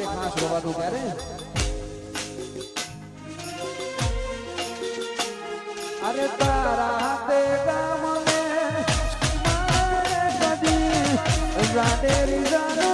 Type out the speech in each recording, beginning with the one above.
ખાસ રવાતું ત્યારે અરે તારા હાથે ગામને કદી જાડેરી જાડો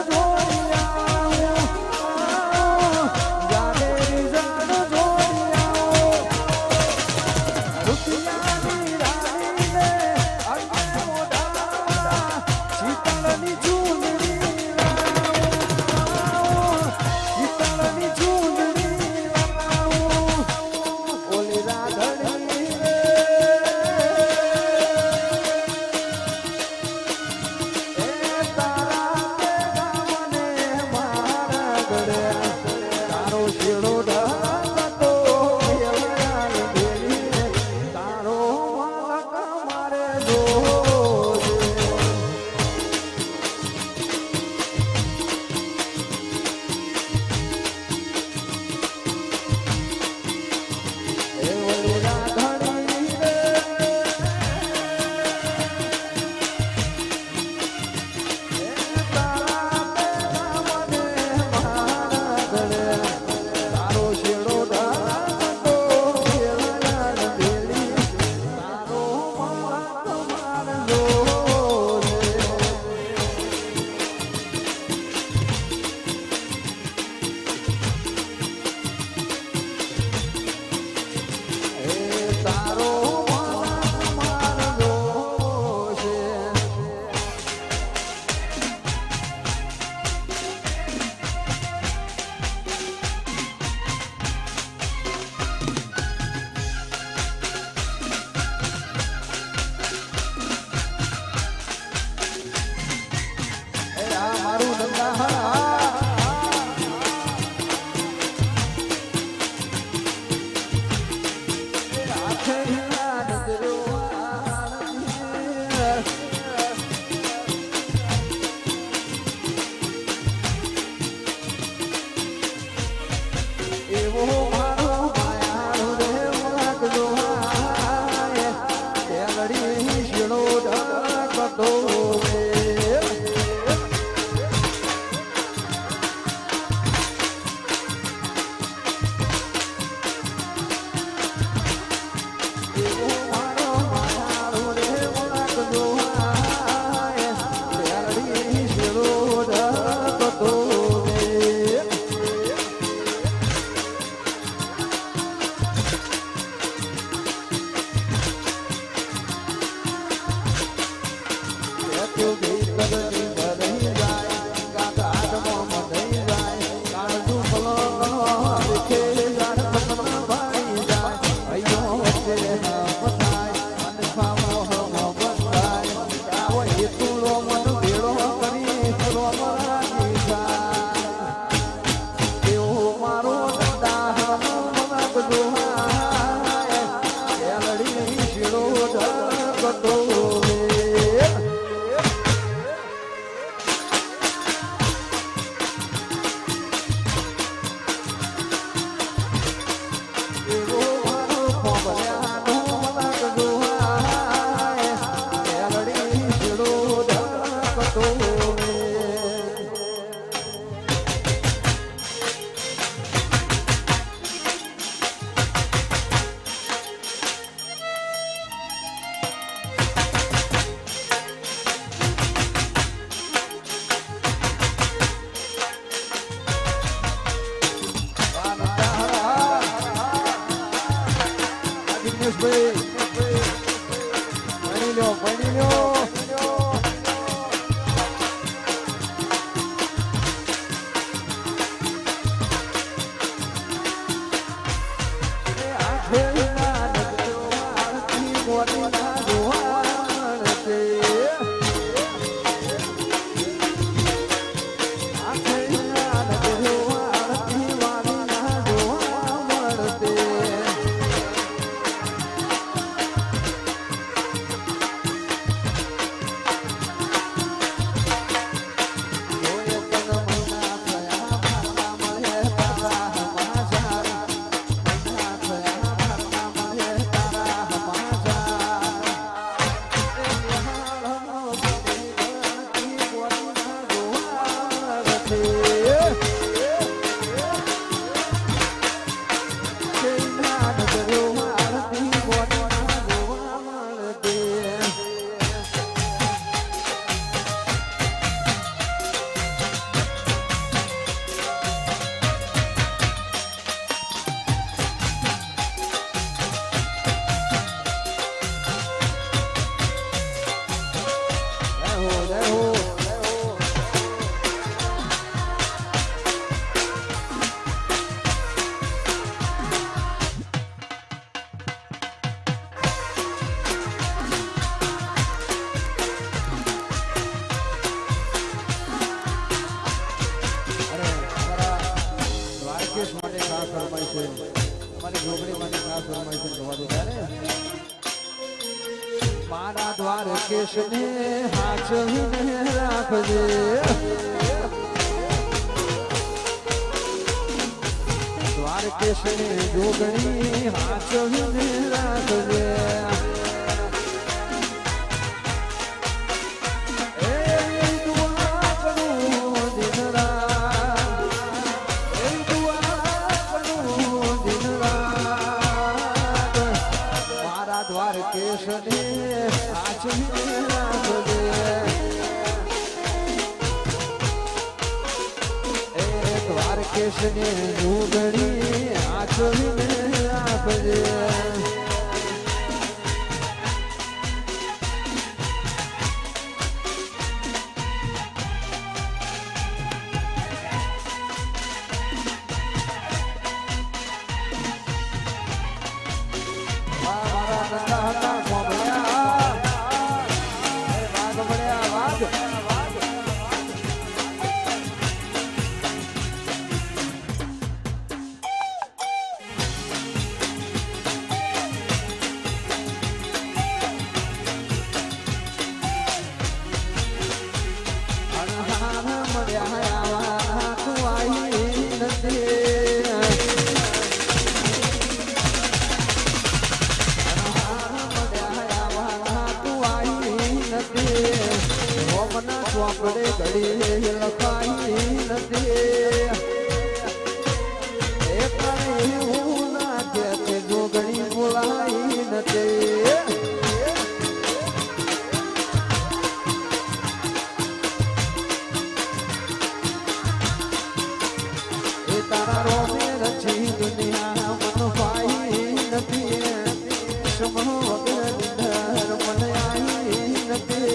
ફરમાય છે મારી ગોગડી માની ખાસ ફરમાય છે ગવા દો ત્યારે મારા દ્વાર કેશને હાચવીને રાખજે દ્વાર કેશને જોગણી હાચવીને રાખજે દ્વારકેશને જોગણી આચવીને રાખજે ચોપડે ઘડી લખાઈ નથી એ પણ એવું ના કે જોગણી બોલાઈ નથી એ તારા રોમે રચી દુનિયા મન પાઈ નથી સમનો વગર નિધર મને આવી નથી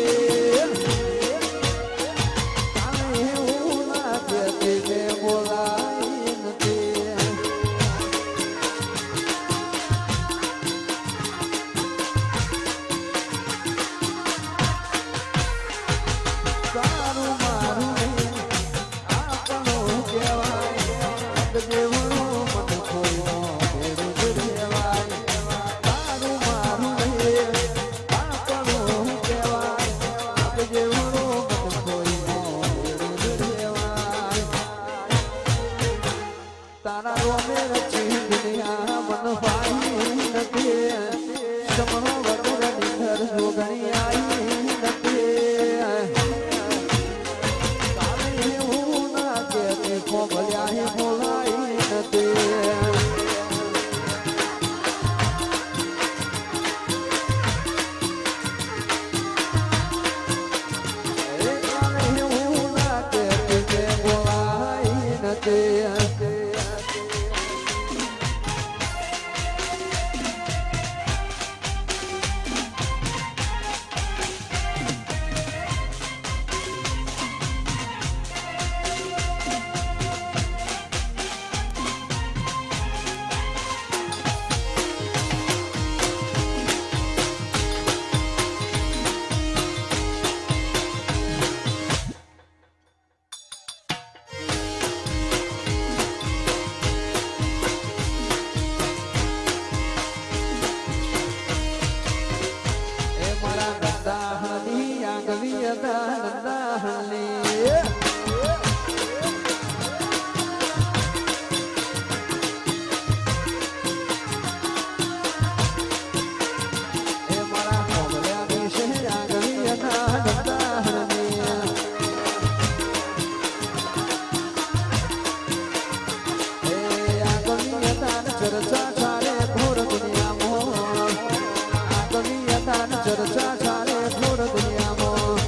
ચર્ચા ચાલે ઘોર દુનિયામાં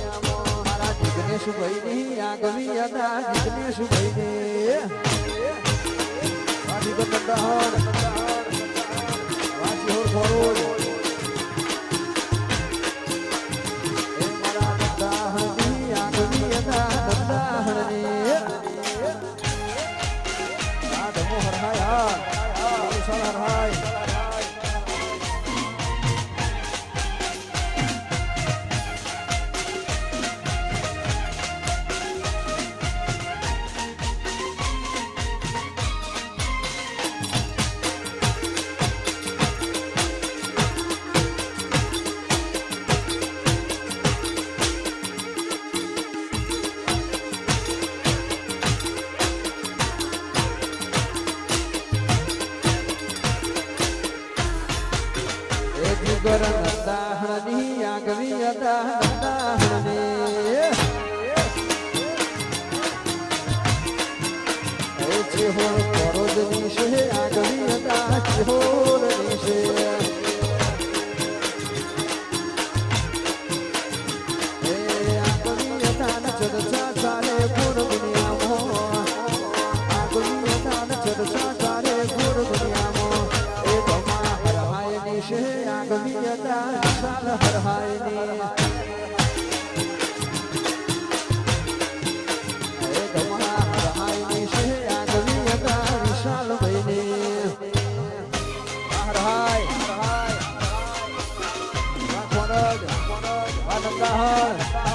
મારા જીગનેશ ભાઈની આગવી અદા જીગનેશ ભાઈને વાસી ગંડાહર વાસી હોર ફરોડ એ મારા ગંડાહરની આગવી અદા ગંડાહરની આ ધમો હરહાય હરહાય વગર નંદાહણની આગવી હતા નંદાહણની ચેહોર પરોજની છે આગવી હતા ચેહોરની છે આગવી હતા ને ચર્ચા ચાલે પૂર્ણ દુનિયામાં આગવી હતા ને ચર્ચા ચાલે પૂર્ણ દુનિયામાં એ ધમા હરહાયની છે આગવી હતા વિશાલ હરહાયની Hãy subscribe cho kênh Ghiền Mì Gõ để không bỏ lỡ những video hấp dẫn